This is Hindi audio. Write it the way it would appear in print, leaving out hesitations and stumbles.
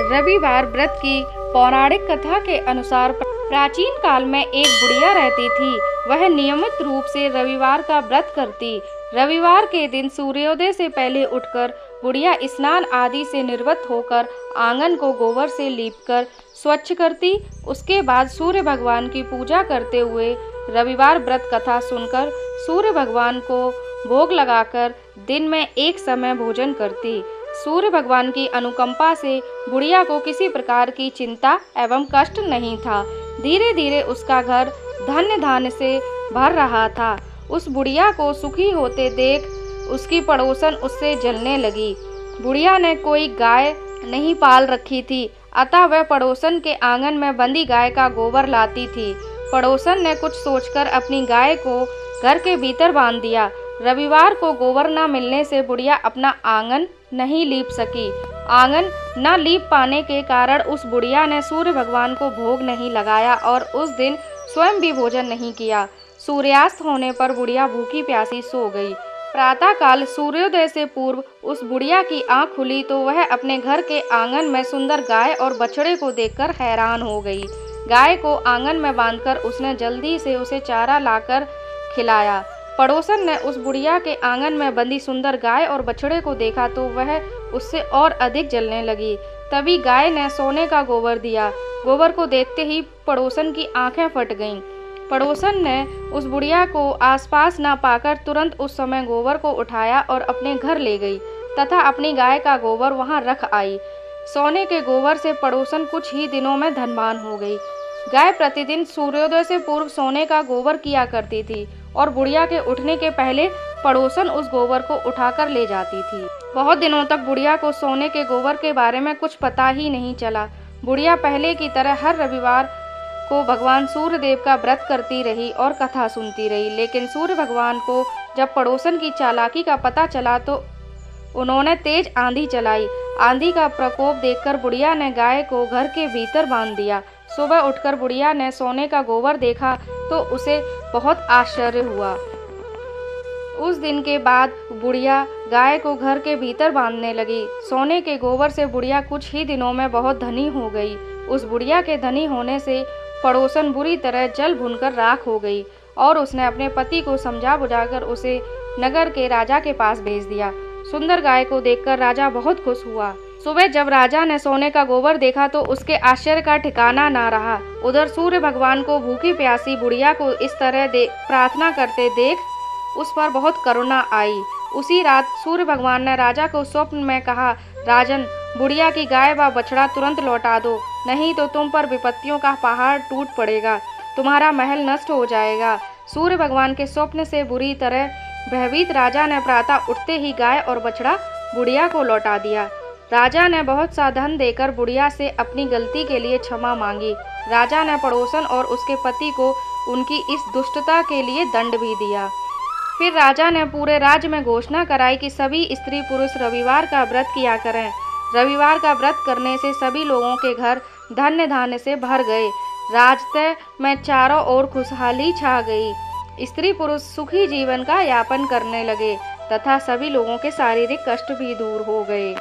रविवार व्रत की पौराणिक कथा के अनुसार प्राचीन काल में एक बुढ़िया रहती थी। वह नियमित रूप से रविवार का व्रत करती। रविवार के दिन सूर्योदय से पहले उठकर बुढ़िया स्नान आदि से निवृत्त होकर आंगन को गोबर से लीपकर स्वच्छ करती। उसके बाद सूर्य भगवान की पूजा करते हुए रविवार व्रत कथा सुनकर सूर्य भगवान को भोग लगाकर दिन में एक समय भोजन करती। सूर्य भगवान की अनुकंपा से बुढ़िया को किसी प्रकार की चिंता एवं कष्ट नहीं था। धीरे धीरे उसका घर धन्य धान्य से भर रहा था। उस बुढ़िया को सुखी होते देख उसकी पड़ोसन उससे जलने लगी। बुढ़िया ने कोई गाय नहीं पाल रखी थी, अतः वह पड़ोसन के आंगन में बंधी गाय का गोबर लाती थी। पड़ोसन ने कुछ सोचकर अपनी गाय को घर के भीतर बांध दिया। रविवार को गोबर न मिलने से बुढ़िया अपना आंगन नहीं लीप सकी। आंगन न लीप पाने के कारण उस बुढ़िया ने सूर्य भगवान को भोग नहीं लगाया और उस दिन स्वयं भी भोजन नहीं किया। सूर्यास्त होने पर बुढ़िया भूखी प्यासी सो गई। प्रातः काल सूर्योदय से पूर्व उस बुढ़िया की आंख खुली तो वह अपने घर के आंगन में सुंदर गाय और बछड़े को देखकर हैरान हो गई। गाय को आंगन में बांधकर उसने जल्दी से उसे चारा लाकर खिलाया। पड़ोसन ने उस बुढ़िया के आंगन में बंधी सुंदर गाय और बछड़े को देखा तो वह उससे और अधिक जलने लगी। तभी गाय ने सोने का गोबर दिया। गोबर को देखते ही पड़ोसन की आंखें फट गईं। पड़ोसन ने उस बुढ़िया को आसपास ना पाकर तुरंत उस समय गोबर को उठाया और अपने घर ले गई तथा अपनी गाय का गोबर वहां रख आई। सोने के गोबर से पड़ोसन कुछ ही दिनों में धनवान हो गई। गाय प्रतिदिन सूर्योदय से पूर्व सोने का गोबर किया करती थी और बुढ़िया के उठने के पहले पड़ोसन उस गोबर को उठाकर ले जाती थी। बहुत दिनों तक बुढ़िया को सोने के गोबर के बारे में कुछ पता ही नहीं चला। बुढ़िया पहले की तरह हर रविवार को भगवान सूर्यदेव का व्रत करती रही और कथा सुनती रही। लेकिन सूर्य भगवान को जब पड़ोसन की चालाकी का पता चला तो उन्होंने तेज आंधी चलाई। आंधी का प्रकोप देखकर बुढ़िया ने गाय को घर के भीतर बांध दिया। सुबह उठकर बुढ़िया ने सोने का गोबर देखा तो उसे बहुत आश्चर्य हुआ। उस दिन के बाद बुढ़िया गाय को घर के भीतर बांधने लगी। सोने के गोबर से बुढ़िया कुछ ही दिनों में बहुत धनी हो गई। उस बुढ़िया के धनी होने से पड़ोसन बुरी तरह जल भुनकर राख हो गई और उसने अपने पति को समझा बुझाकर उसे नगर के राजा के पास भेज दिया। सुंदर गाय को देखकर राजा बहुत खुश हुआ। सुबह जब राजा ने सोने का गोबर देखा तो उसके आश्चर्य का ठिकाना ना रहा। उधर सूर्य भगवान को भूखी प्यासी बुढ़िया को इस तरह प्रार्थना करते देख उस पर बहुत करुणा आई। उसी रात सूर्य भगवान ने राजा को स्वप्न में कहा, राजन, बुढ़िया की गाय व बछड़ा तुरंत लौटा दो, नहीं तो तुम पर विपत्तियों का पहाड़ टूट पड़ेगा, तुम्हारा महल नष्ट हो जाएगा। सूर्य भगवान के स्वप्न से बुरी तरह भयभीत राजा ने प्रातः उठते ही गाय और बछड़ा बुढ़िया को लौटा दिया। राजा ने बहुत सा धन देकर बुढ़िया से अपनी गलती के लिए क्षमा मांगी। राजा ने पड़ोसन और उसके पति को उनकी इस दुष्टता के लिए दंड भी दिया। फिर राजा ने पूरे राज्य में घोषणा कराई कि सभी स्त्री पुरुष रविवार का व्रत किया करें। रविवार का व्रत करने से सभी लोगों के घर धन्य धान्य से भर गए। राजतय में चारों ओर खुशहाली छा गई। स्त्री पुरुष सुखी जीवन का यापन करने लगे तथा सभी लोगों के शारीरिक कष्ट भी दूर हो गए।